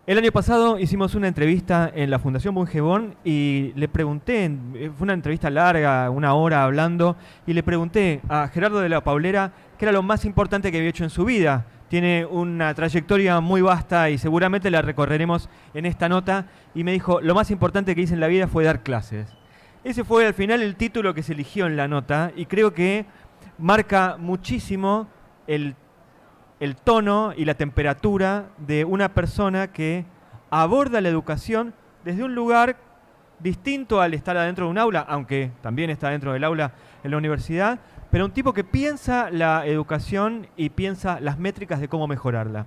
El año pasado hicimos una entrevista en la Fundación Bungebón y le pregunté, fue una entrevista larga, una hora hablando, y le pregunté a Gerardo de la Paulera qué era lo más importante que había hecho en su vida. Tiene una trayectoria muy vasta y seguramente la recorreremos en esta nota, y me dijo, lo más importante que hice en la vida fue dar clases. Ese fue al final el título que se eligió en la nota y creo que marca muchísimo el tono y la temperatura de una persona que aborda la educación desde un lugar distinto al estar adentro de un aula, aunque también está dentro del aula en la universidad, pero un tipo que piensa la educación y piensa las métricas de cómo mejorarla.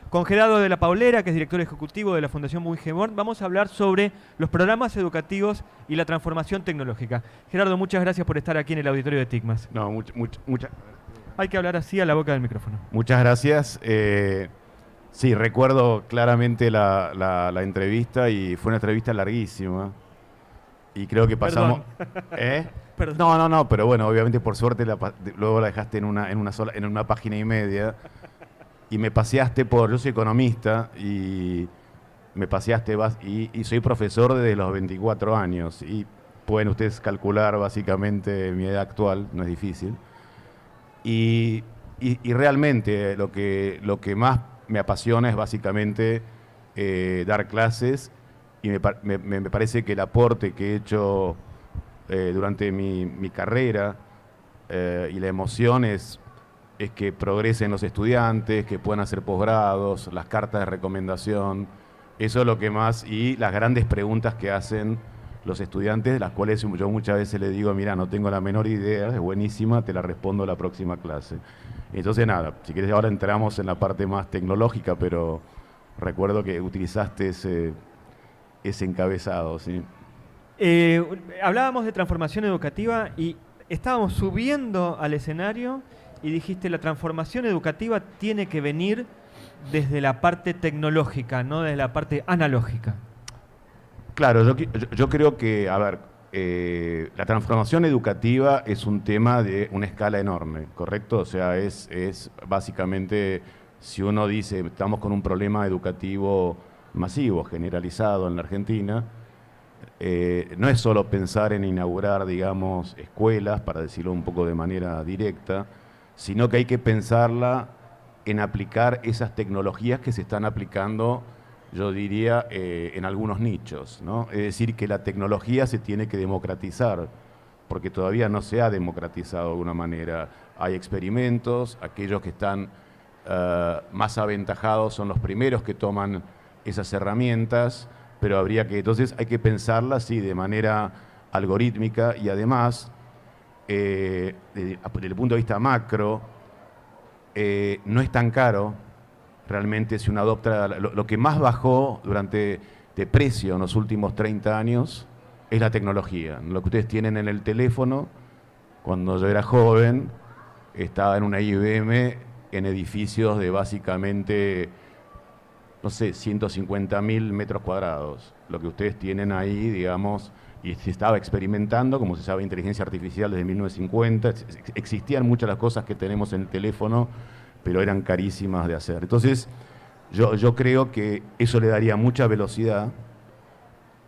Con Gerardo de la Paulera, que es director ejecutivo de la Fundación Bungebón, vamos a hablar sobre los programas educativos y la transformación tecnológica. Gerardo, muchas gracias por estar aquí en el auditorio de TICMAS. No, Hay que hablar así a la boca del micrófono. muchas gracias. Sí, recuerdo claramente la entrevista y fue una entrevista larguísima. Y creo que pasamos... Perdón. ¿Eh? Perdón. No, pero bueno, obviamente por suerte luego la dejaste en una página y media. Y me paseaste yo soy economista y me paseaste y soy profesor desde los 24 años. Y pueden ustedes calcular básicamente mi edad actual, no es difícil. Y realmente lo que más me apasiona es básicamente dar clases y me parece que el aporte que he hecho durante mi carrera y la emoción es que progresen los estudiantes, que puedan hacer posgrados, las cartas de recomendación, eso es lo que más, y las grandes preguntas que hacen los estudiantes, las cuales yo muchas veces les digo, mira, no tengo la menor idea, es buenísima, te la respondo la próxima clase. Entonces nada, si quieres ahora entramos en la parte más tecnológica, pero recuerdo que utilizaste ese encabezado, ¿sí? Hablábamos de transformación educativa y estábamos subiendo al escenario y dijiste, la transformación educativa tiene que venir desde la parte tecnológica, no desde la parte analógica. Claro, yo creo que, a ver, la transformación educativa es un tema de una escala enorme, ¿correcto? O sea, es básicamente, si uno dice, estamos con un problema educativo masivo, generalizado en la Argentina, no es solo pensar en inaugurar, digamos, escuelas, para decirlo un poco de manera directa, sino que hay que pensarla en aplicar esas tecnologías que se están aplicando, yo diría, en algunos nichos, ¿no? Es decir, que la tecnología se tiene que democratizar, porque todavía no se ha democratizado de alguna manera. Hay experimentos, aquellos que están más aventajados son los primeros que toman esas herramientas, pero entonces hay que pensarlas, sí, de manera algorítmica y además, desde el punto de vista macro, no es tan caro realmente si uno adopta lo que más bajó de precio en los últimos 30 años es la tecnología. Lo que ustedes tienen en el teléfono, cuando yo era joven, estaba en una IBM en edificios de básicamente, no sé, 150.000 metros cuadrados. Lo que ustedes tienen ahí, digamos, y se estaba experimentando, como se sabe, inteligencia artificial desde 1950. Existían muchas de las cosas que tenemos en el teléfono, pero eran carísimas de hacer. Entonces, yo creo que eso le daría mucha velocidad.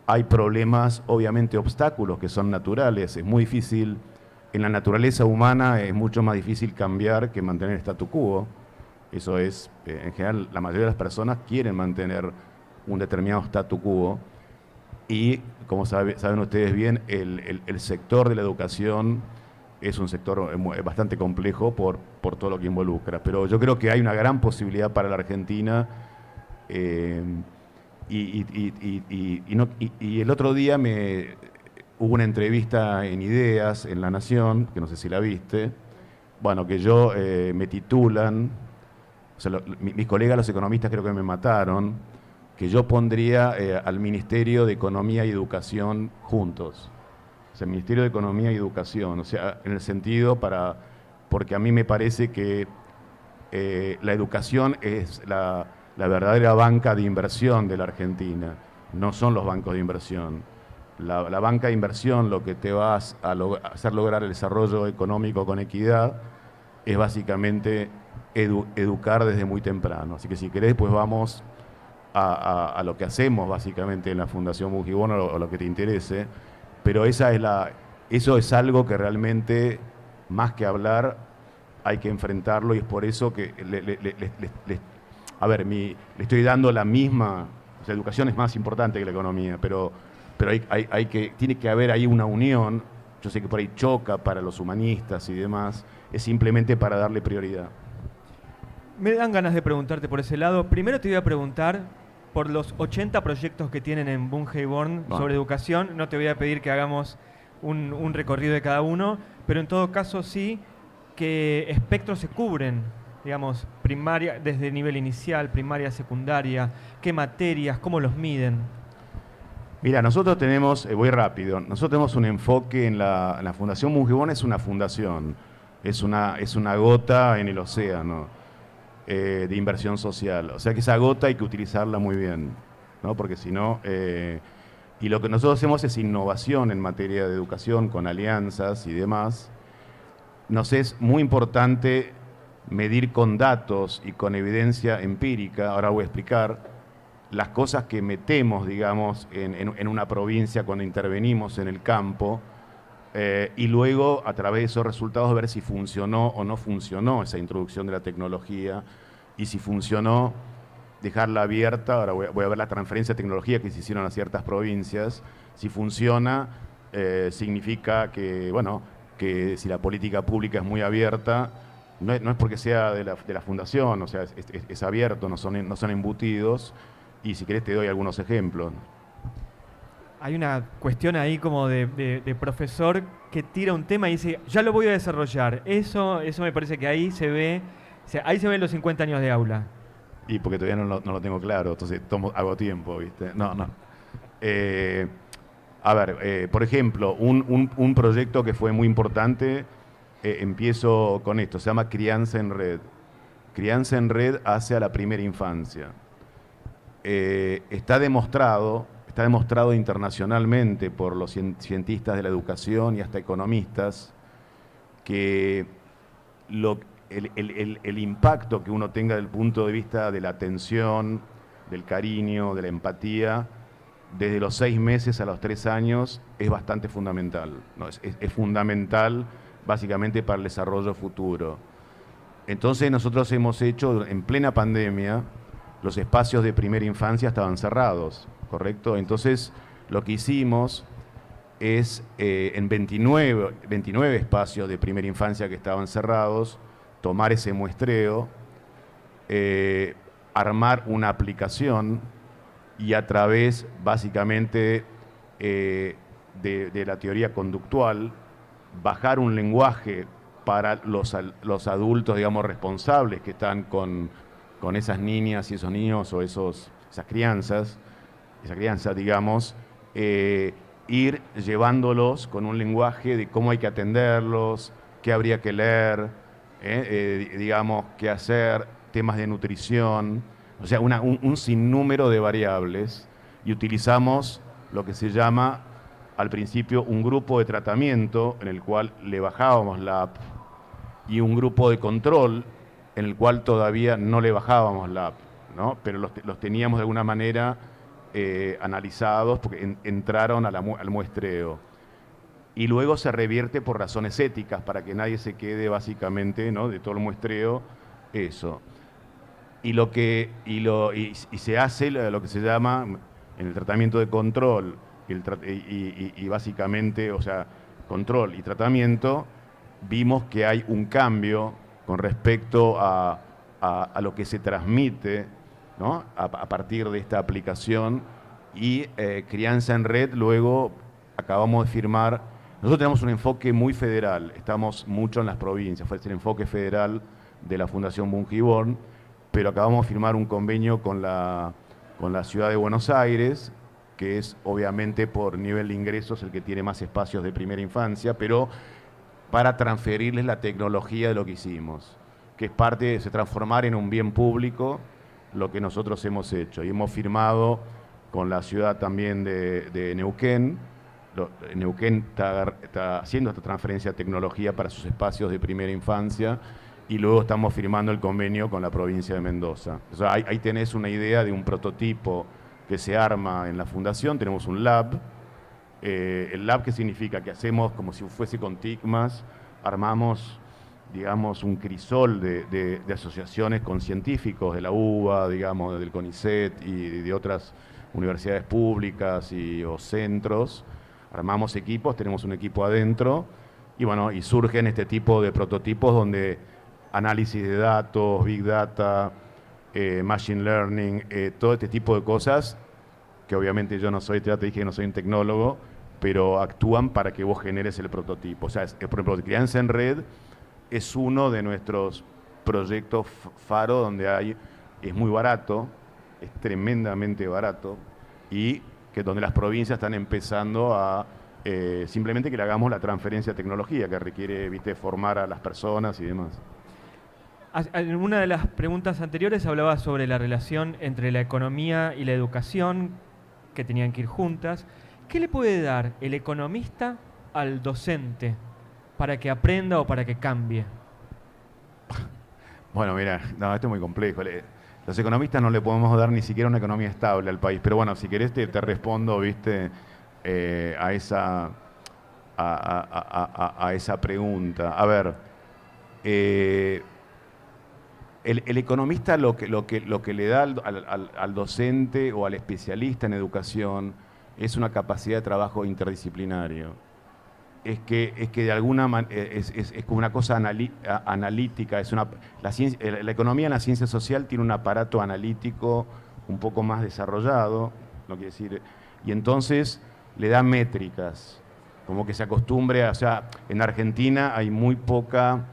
Hay problemas, obviamente, obstáculos que son naturales. Es muy difícil, en la naturaleza humana es mucho más difícil cambiar que mantener statu quo. Eso es, en general, la mayoría de las personas quieren mantener un determinado statu quo. Y, como saben ustedes bien, el sector de la educación es un sector bastante complejo por todo lo que involucra. Pero yo creo que hay una gran posibilidad para la Argentina. Y el otro día hubo una entrevista en Ideas, en La Nación, que no sé si la viste, bueno, que me titulan, o sea, mis colegas los economistas creo que me mataron, que yo pondría al Ministerio de Economía y Educación juntos. O sea, Ministerio de Economía y Educación, o sea, en el sentido porque a mí me parece que la educación es la verdadera banca de inversión de la Argentina, no son los bancos de inversión. La banca de inversión, lo que te va a hacer lograr el desarrollo económico con equidad, es básicamente educar desde muy temprano. Así que si querés, pues vamos a lo que hacemos básicamente en la Fundación Bungibón o lo que te interese, pero eso es algo que realmente, más que hablar, hay que enfrentarlo, y es por eso que le estoy dando la misma, o sea, educación es más importante que la economía, pero tiene que haber ahí una unión. Yo sé que por ahí choca para los humanistas y demás, es simplemente para darle prioridad. Me dan ganas de preguntarte por ese lado. Primero te voy a preguntar por los 80 proyectos que tienen en Bungeyborn sobre educación. No te voy a pedir que hagamos un recorrido de cada uno, pero en todo caso sí, qué espectros se cubren, digamos, primaria, desde nivel inicial, primaria, secundaria, qué materias, cómo los miden. Mira, nosotros tenemos, voy rápido, nosotros tenemos un enfoque en la Fundación Bungibón. Es una fundación, es una gota en el océano de inversión social. O sea que esa gota hay que utilizarla muy bien, ¿no? Porque si no... y lo que nosotros hacemos es innovación en materia de educación con alianzas y demás. Nos es muy importante medir con datos y con evidencia empírica. Ahora voy a explicar las cosas que metemos, digamos, en una provincia cuando intervenimos en el campo, y luego, a través de esos resultados, ver si funcionó o no funcionó esa introducción de la tecnología, y si funcionó, dejarla abierta. Ahora voy a ver la transferencia de tecnología que se hicieron a ciertas provincias. Si funciona, significa que, bueno, que si la política pública es muy abierta, no es porque sea de la fundación, o sea, es abierto, no son embutidos. Y si querés te doy algunos ejemplos. Hay una cuestión ahí como de profesor que tira un tema y dice, ya lo voy a desarrollar. Eso me parece que ahí se ve, o sea, ahí se ven los 50 años de aula. Y porque todavía no lo tengo claro, entonces hago tiempo, ¿viste? No. Por ejemplo, un proyecto que fue muy importante, empiezo con esto, se llama Crianza en Red. Crianza en Red hacia la primera infancia. Está demostrado internacionalmente por los cientistas de la educación y hasta economistas que el impacto que uno tenga desde el punto de vista de la atención, del cariño, de la empatía, desde los 6 meses a los 3 años es bastante fundamental, ¿no? Es fundamental básicamente para el desarrollo futuro. Entonces nosotros hemos hecho, en plena pandemia, los espacios de primera infancia estaban cerrados, ¿correcto? Entonces, lo que hicimos es, en 29 espacios de primera infancia que estaban cerrados, tomar ese muestreo, armar una aplicación y a través, básicamente, de la teoría conductual, bajar un lenguaje para los adultos, digamos, responsables que están con esas niñas y esos niños o esas crianzas, digamos, ir llevándolos con un lenguaje de cómo hay que atenderlos, qué habría que leer, digamos, qué hacer, temas de nutrición, o sea, un sinnúmero de variables, y utilizamos lo que se llama, al principio, un grupo de tratamiento en el cual le bajábamos la app, y un grupo de control en el cual todavía no le bajábamos la app, ¿no? Pero los teníamos de alguna manera analizados porque entraron al muestreo. Y luego se revierte por razones éticas para que nadie se quede básicamente, ¿no?, de todo el muestreo eso. Y se hace lo que se llama en el tratamiento de control y básicamente, o sea, control y tratamiento, vimos que hay un cambio con respecto a lo que se transmite, ¿no?, a partir de esta aplicación. Y Crianza en Red, luego acabamos de firmar. Nosotros tenemos un enfoque muy federal, estamos mucho en las provincias, fue el enfoque federal de la Fundación Bungibón, pero acabamos de firmar un convenio con la Ciudad de Buenos Aires, que es obviamente por nivel de ingresos el que tiene más espacios de primera infancia, pero para transferirles la tecnología de lo que hicimos, que es parte de transformar en un bien público lo que nosotros hemos hecho. Y hemos firmado con la ciudad también de Neuquén. Neuquén está haciendo esta transferencia de tecnología para sus espacios de primera infancia, y luego estamos firmando el convenio con la provincia de Mendoza. O sea, ahí tenés una idea de un prototipo que se arma en la fundación. Tenemos un lab. El lab, ¿qué significa? Que hacemos como si fuese con TICMAS, armamos, digamos, un crisol de asociaciones con científicos de la UBA, digamos, del CONICET y de otras universidades públicas o centros. Armamos equipos, tenemos un equipo adentro y bueno, y surgen este tipo de prototipos donde análisis de datos, big data, machine learning, todo este tipo de cosas que obviamente yo no soy, ya te dije que no soy un tecnólogo, pero actúan para que vos generes el prototipo. O sea, por ejemplo, Crianza en Red es uno de nuestros proyectos faro donde es muy barato, es tremendamente barato y que donde las provincias están empezando a simplemente que le hagamos la transferencia de tecnología que requiere, viste, formar a las personas y demás. En una de las preguntas anteriores hablaba sobre la relación entre la economía y la educación, que tenían que ir juntas. ¿Qué le puede dar el economista al docente para que aprenda o para que cambie? Bueno, mira, no, esto es muy complejo. Los economistas no le podemos dar ni siquiera una economía estable al país, pero bueno, si querés te respondo, viste, a esa pregunta. A ver, el economista lo que le da al docente o al especialista en educación es una capacidad de trabajo interdisciplinario. Es que de alguna manera es como una cosa analítica. La economía en la ciencia social tiene un aparato analítico un poco más desarrollado, no quiere decir, y entonces le da métricas, como que se acostumbre o sea, en Argentina hay muy poca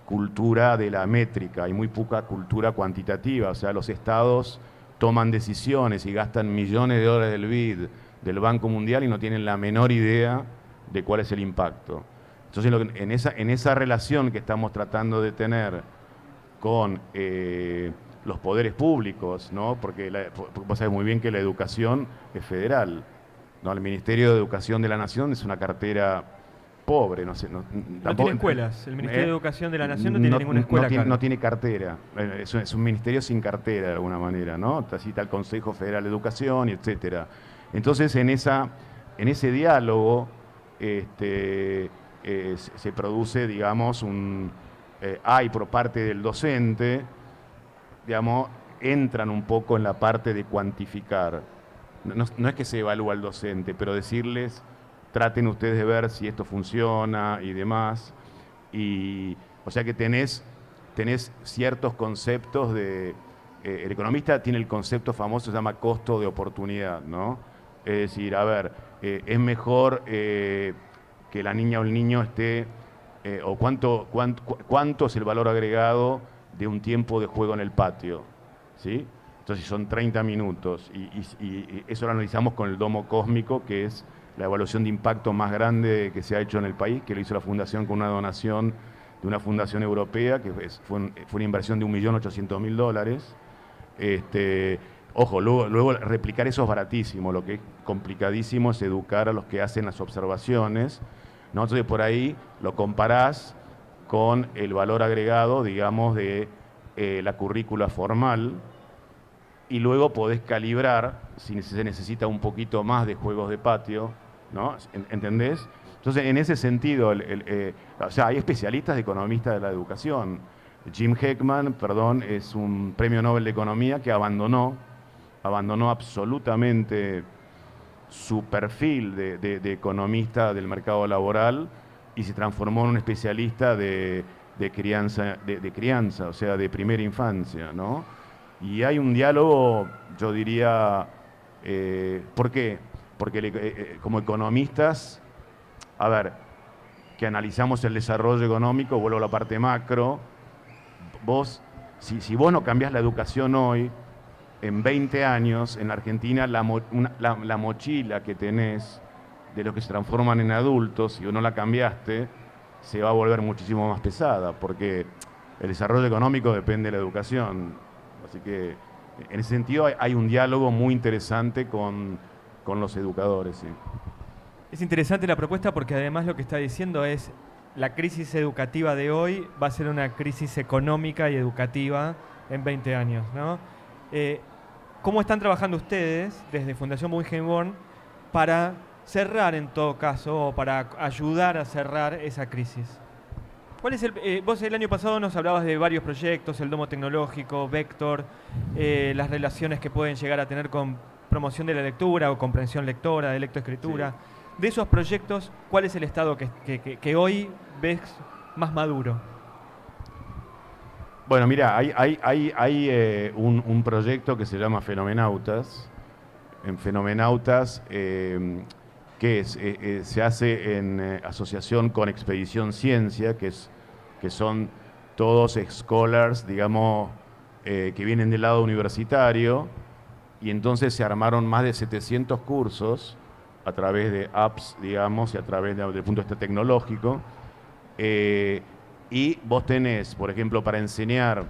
cultura de la métrica, hay muy poca cultura cuantitativa, o sea, los estados toman decisiones y gastan millones de dólares del BID, del Banco Mundial, y no tienen la menor idea de cuál es el impacto. Entonces, en esa relación que estamos tratando de tener con los poderes públicos, ¿no? Porque vos sabés muy bien que la educación es federal, ¿no? El Ministerio de Educación de la Nación es una cartera pobre, no sé. No tiene escuelas. El Ministerio de Educación de la Nación no tiene ninguna escuela. No tiene cartera. Es un ministerio sin cartera, de alguna manera, ¿no? Así está el Consejo Federal de Educación, etcétera. Entonces, en ese diálogo se produce, digamos, hay por parte del docente, digamos, entran un poco en la parte de cuantificar. No es que se evalúa al docente, pero decirles, traten ustedes de ver si esto funciona y demás. O sea que tenés ciertos conceptos el economista tiene el concepto famoso, se llama costo de oportunidad, ¿no? Es decir, a ver, es mejor que la niña o el niño esté, o cuánto es el valor agregado de un tiempo de juego en el patio, ¿sí? Entonces son 30 minutos y eso lo analizamos con el domo cósmico, que es la evaluación de impacto más grande que se ha hecho en el país, que lo hizo la Fundación con una donación de una fundación europea, que fue una inversión de $1.800.000. Ojo, luego replicar eso es baratísimo, lo que es complicadísimo es educar a los que hacen las observaciones, ¿no? Entonces por ahí lo comparás con el valor agregado, digamos, de la currícula formal, y luego podés calibrar si se necesita un poquito más de juegos de patio, ¿no? ¿Entendés? Entonces, en ese sentido, o sea, hay especialistas de economistas de la educación. Jim Heckman, es un premio Nobel de Economía que abandonó absolutamente su perfil de economista del mercado laboral y se transformó en un especialista de crianza, o sea, de primera infancia, ¿no? Y hay un diálogo, yo diría, ¿por qué? Porque como economistas, a ver, que analizamos el desarrollo económico, vuelvo a la parte macro, si vos no cambiás la educación hoy, en 20 años, en la Argentina, la mochila que tenés de los que se transforman en adultos, si vos no la cambiaste, se va a volver muchísimo más pesada, porque el desarrollo económico depende de la educación. Así que, en ese sentido, hay un diálogo muy interesante con los educadores. ¿Sí? Es interesante la propuesta porque además lo que está diciendo es la crisis educativa de hoy va a ser una crisis económica y educativa en 20 años, ¿no? ¿Cómo están trabajando ustedes desde Fundación Guggenheim para cerrar, en todo caso, o para ayudar a cerrar esa crisis? ¿Cuál es vos el año pasado nos hablabas de varios proyectos, el Domo Tecnológico, Vector, las relaciones que pueden llegar a tener con promoción de la lectura o comprensión lectora, de lectoescritura. Sí. De esos proyectos, ¿cuál es el estado que hoy ves más maduro? Bueno, mira, hay un proyecto que se llama Fenomenautas. En Fenomenautas, se hace en asociación con Expedición Ciencia, que son todos scholars, digamos, que vienen del lado universitario, y entonces se armaron más de 700 cursos a través de apps, digamos, y a través del punto de vista tecnológico. Y vos tenés, por ejemplo, para enseñar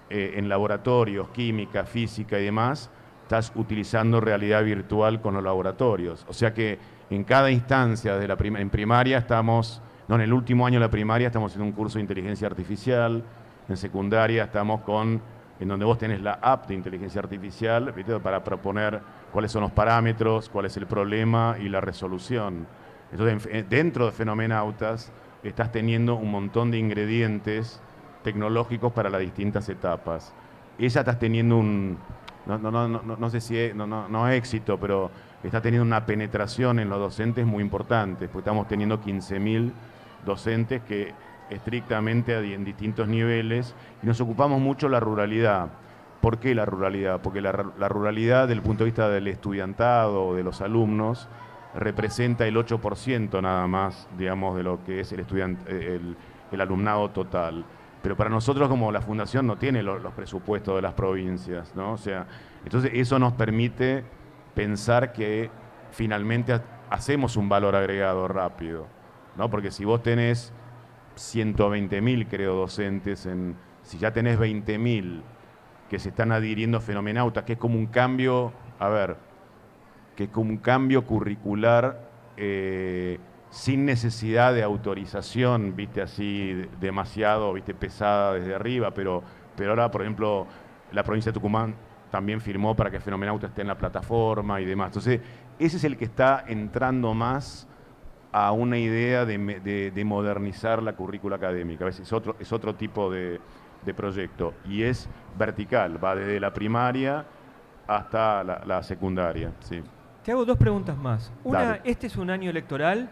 en laboratorios, química, física y demás, estás utilizando realidad virtual con los laboratorios. O sea que en cada instancia, en primaria estamos, no, en el último año de la primaria estamos en un curso de inteligencia artificial, en secundaria estamos en donde vos tenés la app de inteligencia artificial, ¿viste? Para proponer cuáles son los parámetros, cuál es el problema y la resolución. Entonces, dentro de Fenomenautas estás teniendo un montón de ingredientes tecnológicos para las distintas etapas. Ella estás teniendo no sé si no éxito, pero está teniendo una penetración en los docentes muy importante, porque estamos teniendo 15.000 docentes que estrictamente en distintos niveles, y nos ocupamos mucho de la ruralidad. ¿Por qué la ruralidad? Porque la ruralidad, desde el punto de vista del estudiantado, de los alumnos, representa el 8% nada más, digamos, de lo que es el alumnado total. Pero para nosotros, como la Fundación no tiene los presupuestos de las provincias, ¿no? O sea, entonces eso nos permite pensar que finalmente hacemos un valor agregado rápido, ¿no? Porque si vos tenés 120.000, creo, docentes, si ya tenés 20.000 que se están adhiriendo a Fenomenautas, que es como un cambio, que es como un cambio curricular sin necesidad de autorización, viste, así demasiado, viste, pesada desde arriba, pero ahora, por ejemplo, la provincia de Tucumán también firmó para que Fenomenautas esté en la plataforma y demás. Entonces, ese es el que está entrando más a una idea de modernizar la currícula académica. A veces es otro tipo de proyecto, y es vertical, va desde la primaria hasta la secundaria. Sí. Te hago dos preguntas más. Una, Dale. este es un año electoral.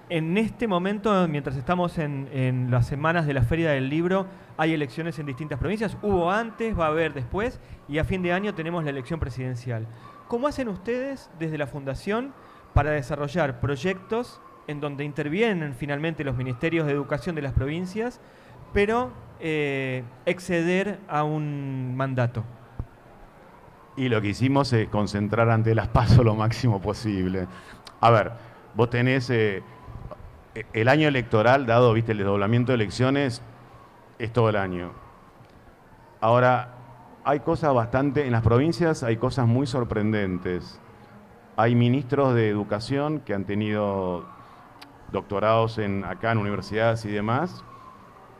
En este momento, mientras estamos en las semanas de la Feria del Libro, hay elecciones en distintas provincias. Hubo antes, va a haber después, y a fin de año tenemos la elección presidencial. ¿Cómo hacen ustedes desde la Fundación para desarrollar proyectos en donde intervienen finalmente los ministerios de educación de las provincias, pero exceder a un mandato? Y lo que hicimos es concentrar ante las PASO lo máximo posible. A ver, vos tenés el año electoral, dado, viste, el desdoblamiento de elecciones, es todo el año. Ahora, hay cosas en las provincias hay cosas muy sorprendentes. Hay ministros de educación que han tenido doctorados acá en universidades y demás,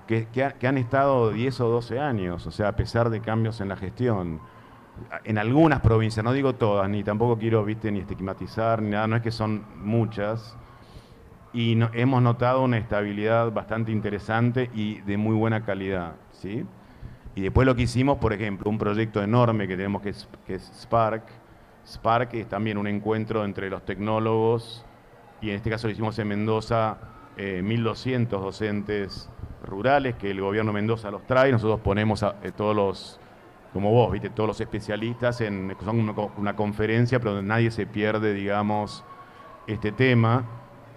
que han estado 10 o 12 años, o sea, a pesar de cambios en la gestión. En algunas provincias, no digo todas, ni tampoco quiero, viste, ni estigmatizar, ni nada, no es que son muchas, y hemos notado una estabilidad bastante interesante y de muy buena calidad, ¿sí? Y después lo que hicimos, por ejemplo, un proyecto enorme que tenemos que es Spark. Spark es también un encuentro entre los tecnólogos, y en este caso lo hicimos en Mendoza, 1.200 docentes rurales que el gobierno de Mendoza los trae, nosotros ponemos a todos los, como vos, viste, todos los especialistas, son una conferencia, pero donde nadie se pierde, digamos, este tema.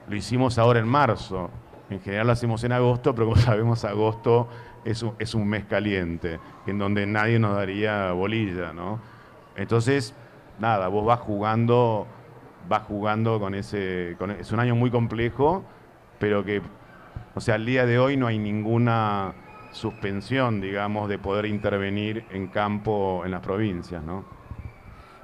Lo hicimos ahora en marzo. En general lo hacemos en agosto, pero como sabemos, agosto es un mes caliente, en donde nadie nos daría bolilla, ¿no? Entonces, nada, vos vas jugando con es un año muy complejo, pero que, o sea, al día de hoy no hay ninguna suspensión, digamos, de poder intervenir en campo en las provincias, ¿no?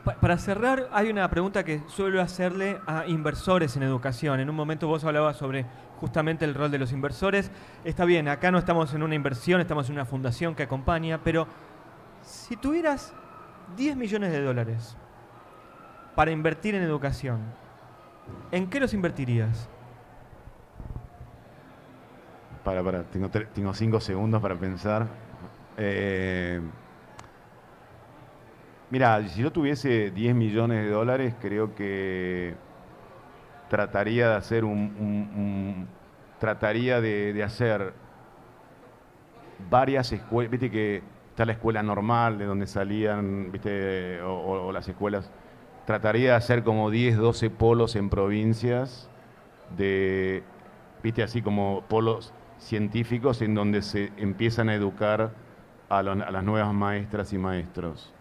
Para cerrar, hay una pregunta que suelo hacerle a inversores en educación. En un momento vos hablabas sobre justamente el rol de los inversores. Está bien, acá no estamos en una inversión, estamos en una fundación que acompaña, pero si tuvieras 10 millones de dólares para invertir en educación, ¿en qué los invertirías? Tengo 5 segundos para pensar. Mira, si yo tuviese 10 millones de dólares, creo que trataría de hacer trataría de hacer varias escuelas. Viste que está la escuela normal, de donde salían, viste, o las escuelas. Trataría de hacer como 10, 12 polos en provincias, viste, así como polos científicos en donde se empiezan a educar a las nuevas maestras y maestros.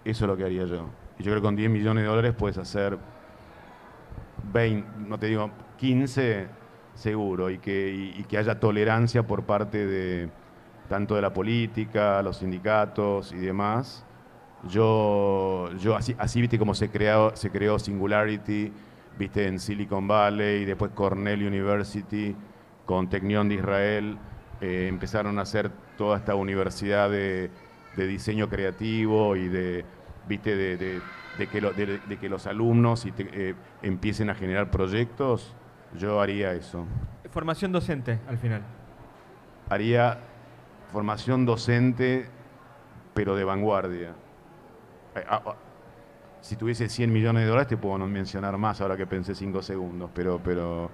Eso es lo que haría yo. Y yo creo que con 10 millones de dólares puedes hacer 20, no te digo 15 seguro, y que haya tolerancia por parte de tanto de la política, los sindicatos y demás. Yo así viste cómo se creó Singularity, viste, en Silicon Valley, y después Cornell University con Technion de Israel, empezaron a hacer toda esta universidad de diseño creativo y viste, de que los alumnos empiecen a generar proyectos. Yo haría eso. Formación docente, al final. Haría formación docente, pero de vanguardia. Si tuviese 100 millones de dólares te puedo no mencionar más ahora que pensé 5 segundos, pero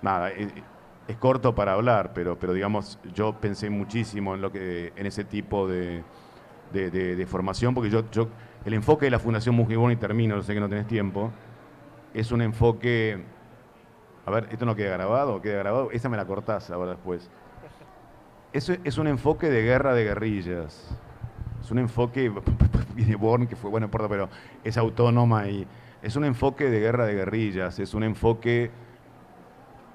nada, es corto para hablar, pero digamos, yo pensé muchísimo en ese tipo de formación, porque el enfoque de la Fundación Mujibón, y termino, sé que no tenés tiempo, es un enfoque. A ver, ¿esto no queda grabado? ¿Queda grabado? Esa me la cortás ahora después. Es un enfoque de guerra de guerrillas. Es un enfoque de Born, que fue, bueno, no importa, pero es autónoma, y es un enfoque de guerra de guerrillas, es un enfoque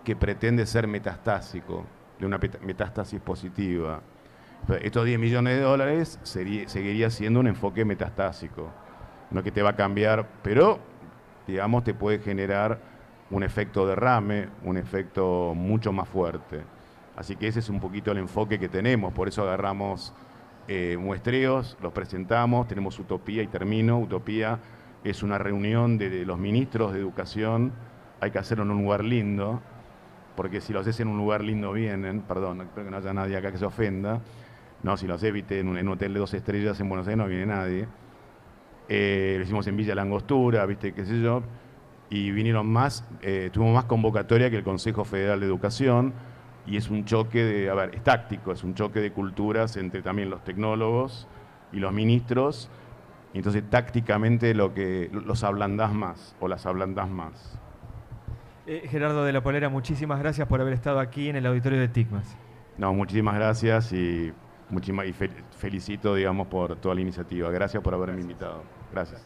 que pretende ser metastásico, de una metástasis positiva. Estos 10 millones de dólares seguiría siendo un enfoque metastásico, no que te va a cambiar, pero digamos te puede generar un efecto derrame, un efecto mucho más fuerte. Así que ese es un poquito el enfoque que tenemos, por eso agarramos muestreos, los presentamos, tenemos Utopía, y termino. Utopía es una reunión de los ministros de educación, hay que hacerlo en un lugar lindo, porque si lo haces en un lugar lindo vienen, perdón, espero que no haya nadie acá que se ofenda, no, si lo haces, viste, en un hotel de 2 estrellas en Buenos Aires no viene nadie. Lo hicimos en Villa La Angostura, viste, qué sé yo, y vinieron más, tuvimos más convocatoria que el Consejo Federal de Educación, y es un choque es táctico, es un choque de culturas entre también los tecnólogos y los ministros, y entonces tácticamente los ablandás más, o las ablandás más. Gerardo de la Paulera, muchísimas gracias por haber estado aquí en el auditorio de TICMAS. No, muchísimas gracias y felicito, digamos, por toda la iniciativa. Gracias por haberme invitado. Gracias.